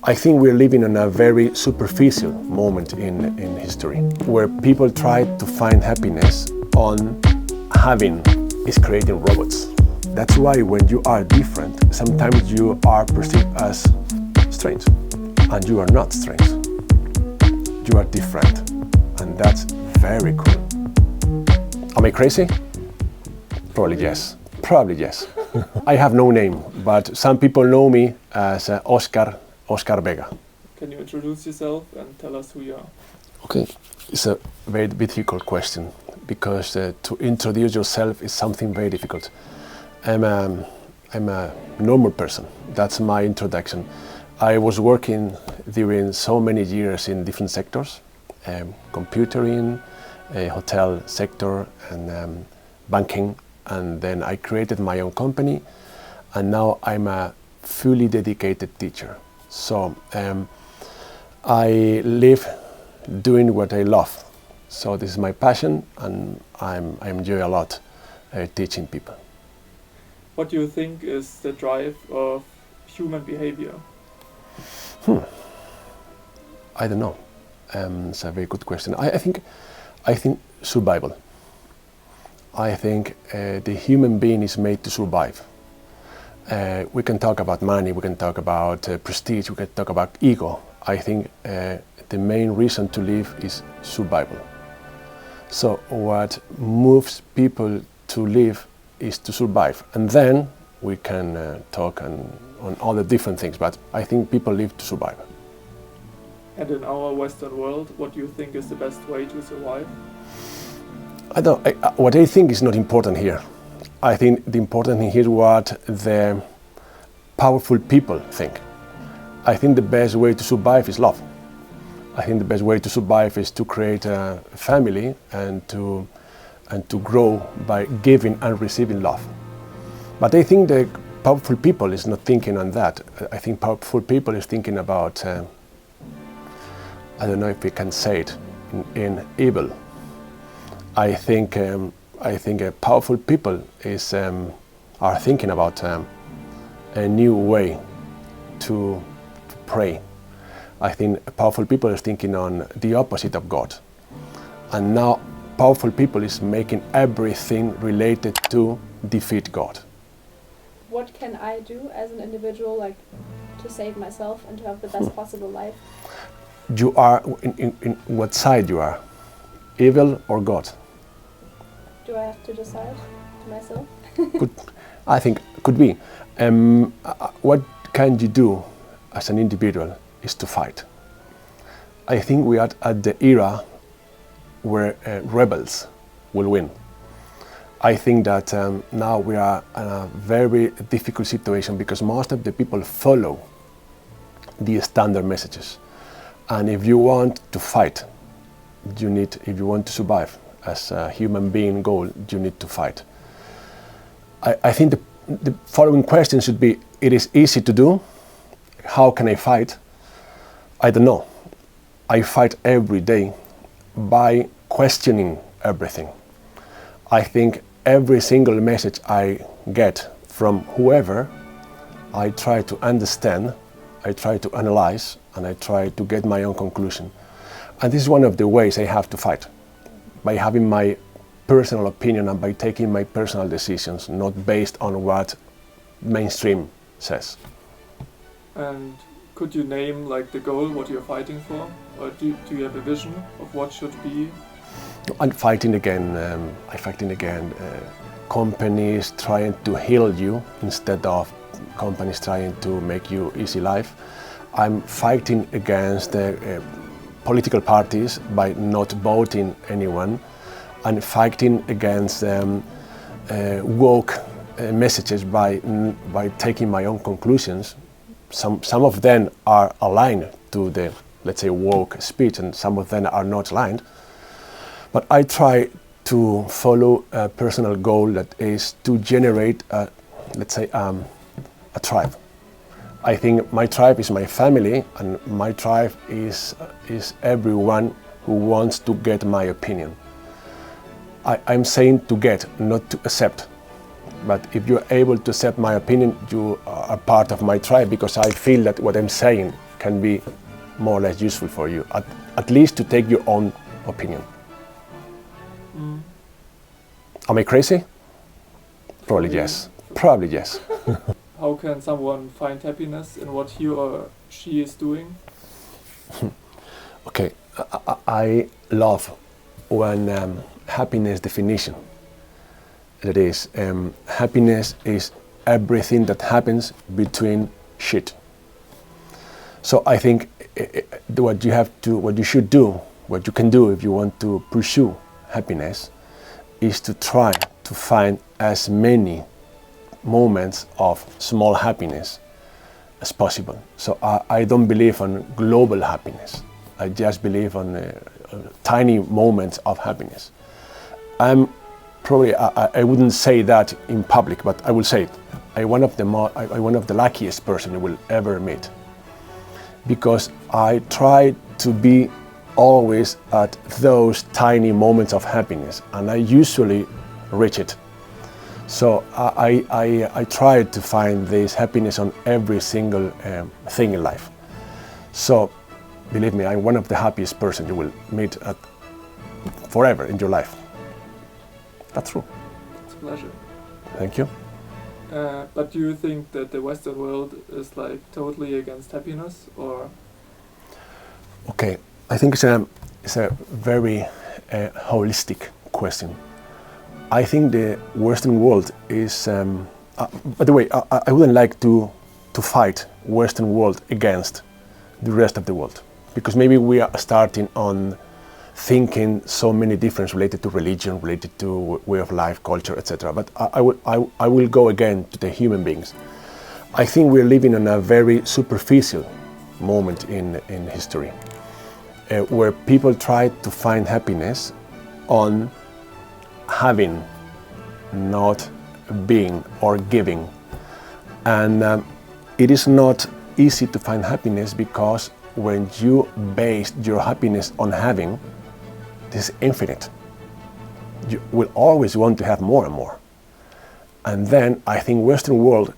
I think we're living in a very superficial moment in history, where people try to find happiness on having is creating robots. That's why when you are different, sometimes you are perceived as strange, and you are not strange. You are different, and that's very cool. Am I crazy? Probably yes. Probably yes. I have no name, but some people know me as Oscar Vega. Can you introduce yourself and tell us who you are? Okay, it's a very difficult question because to introduce yourself is something very difficult. I'm a normal person. That's my introduction. I was working during so many years in different sectors, computering, hotel sector, and banking. And then I created my own company, and now I'm a fully dedicated teacher. So I live doing what I love. So this is my passion, and I enjoy a lot teaching people. What do you think is the drive of human behavior? I don't know. It's a very good question. I think survival. I think the human being is made to survive. We can talk about money, we can talk about prestige, we can talk about ego. I think the main reason to live is survival. So what moves people to live is to survive. And then we can talk on all the different things, but I think people live to survive. And in our Western world, what do you think is the best way to survive? What I think is not important here. I think the important thing here is what the powerful people think. I think the best way to survive is love. I think the best way to survive is to create a family and to grow by giving and receiving love. But I think the powerful people is not thinking on that. I think powerful people is thinking about, I don't know if we can say it, in evil. I think powerful people are thinking about a new way to pray. I think powerful people are thinking on the opposite of God. And now powerful people is making everything related to defeat God. What can I do as an individual, like to save myself and to have the best possible life? You are in what side you are, evil or God? Do I have to decide to myself? I think could be. What can you do as an individual is to fight. I think we are at the era where rebels will win. I think that now we are in a very difficult situation because most of the people follow the standard messages. And if you want to fight, if you want to survive as a human being goal, you need to fight. I think the following question should be, it is easy to do. How can I fight? I don't know. I fight every day by questioning everything. I think every single message I get from whoever, I try to understand, I try to analyze, and I try to get my own conclusion. And this is one of the ways I have to fight, by having my personal opinion and by taking my personal decisions, not based on what mainstream says. And could you name like the goal, what you're fighting for? Or do you have a vision of what should be? I'm fighting again companies trying to heal you instead of companies trying to make you easy life. I'm fighting against political parties by not voting anyone, and fighting against woke messages by taking my own conclusions. Some of them are aligned to the, let's say, woke speech, and some of them are not aligned. But I try to follow a personal goal that is to generate, let's say, a tribe. I think my tribe is my family, and my tribe is everyone who wants to get my opinion. I'm saying to get, not to accept. But if you're able to accept my opinion, you are part of my tribe, because I feel that what I'm saying can be more or less useful for you, at least to take your own opinion. Am I crazy? Probably yes. Probably yes. How can someone find happiness in what he or she is doing? Okay, I love one happiness definition. That is, happiness is everything that happens between shit. So I think what you should do, what you can do if you want to pursue happiness, is to try to find as many moments of small happiness as possible. So I don't believe on global happiness. I just believe on tiny moments of happiness. I wouldn't say that in public, but I will say it. I'm one of the luckiest person you will ever meet, because I try to be always at those tiny moments of happiness, and I usually reach it. So I try to find this happiness on every single thing in life. So believe me, I'm one of the happiest person you will meet forever in your life. That's true. It's a pleasure. Thank you. But do you think that the Western world is like totally against happiness, or? Okay, I think it's a very holistic question. I think the Western world is. By the way, I wouldn't like to fight Western world against the rest of the world, because maybe we are starting on thinking so many differences related to religion, related to way of life, culture, etc. But I will go again to the human beings. I think we're living in a very superficial moment in history, where people try to find happiness on having, not being or giving. And it is not easy to find happiness, because when you base your happiness on having, this is infinite. You will always want to have more and more. And then I think Western world,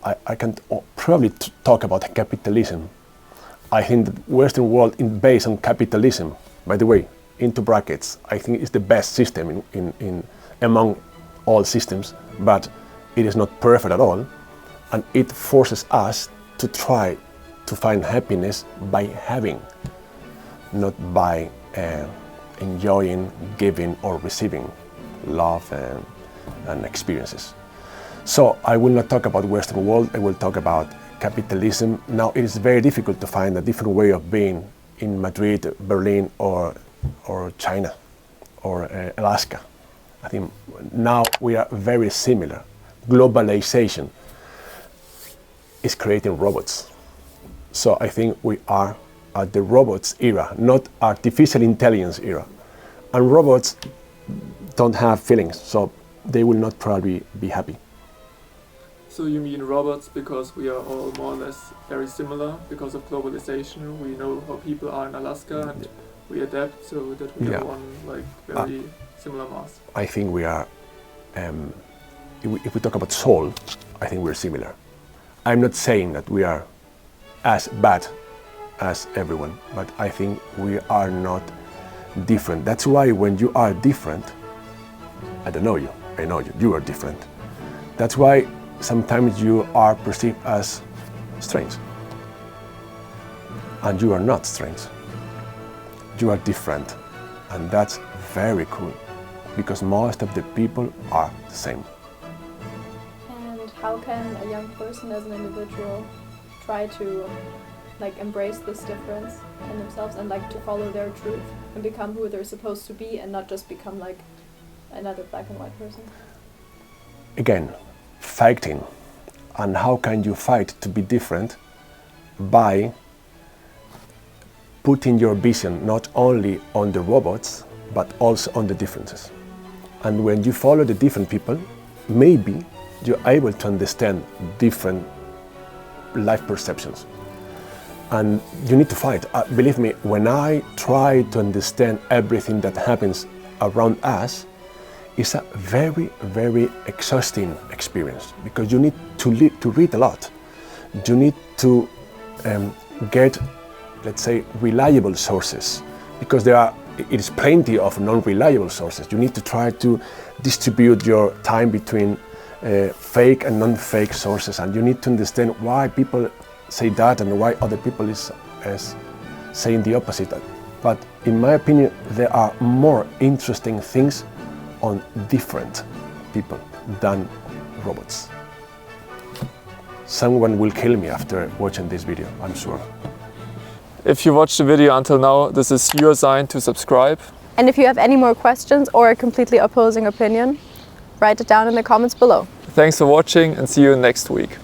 I can probably talk about capitalism. I think the Western world is based on capitalism, by the way, into brackets. I think it's the best system in among all systems, but it is not perfect at all. And it forces us to try to find happiness by having, not by enjoying, giving or receiving love and experiences. So I will not talk about Western world, I will talk about capitalism. Now it is very difficult to find a different way of being in Madrid, Berlin or China or Alaska. I think now we are very similar. Globalization is creating robots. So I think we are at the robots era, not artificial intelligence era. And robots don't have feelings, so they will not probably be happy. So you mean robots because we are all more or less very similar because of globalization? We know how people are in Alaska and we adapt so that we have one like very similar mass. I think we are, if we talk about soul, I think we're similar. I'm not saying that we are as bad as everyone, but I think we are not different. That's why when you are different, I don't know you, I know you, you are different. That's why sometimes you are perceived as strange. And you are not strange. You are different. And that's very cool, because most of the people are the same. And how can a young person as an individual try to embrace this difference in themselves and to follow their truth and become who they're supposed to be and not just become like another black and white person? Again, fighting. And how can you fight to be different? By putting your vision not only on the robots, but also on the differences. And when you follow the different people, maybe you're able to understand different life perceptions. And you need to fight. Believe me, when I try to understand everything that happens around us, it's a very, very exhausting experience, because you need to read a lot. You need to get, let's say, reliable sources, because it is plenty of non-reliable sources. You need to try to distribute your time between fake and non-fake sources, and you need to understand why people say that and why other people is saying the opposite. But in my opinion, there are more interesting things on different people than robots. Someone will kill me after watching this video, I'm sure. If you watched the video until now, this is your sign to subscribe. And if you have any more questions or a completely opposing opinion, write it down in the comments below. Thanks for watching and see you next week.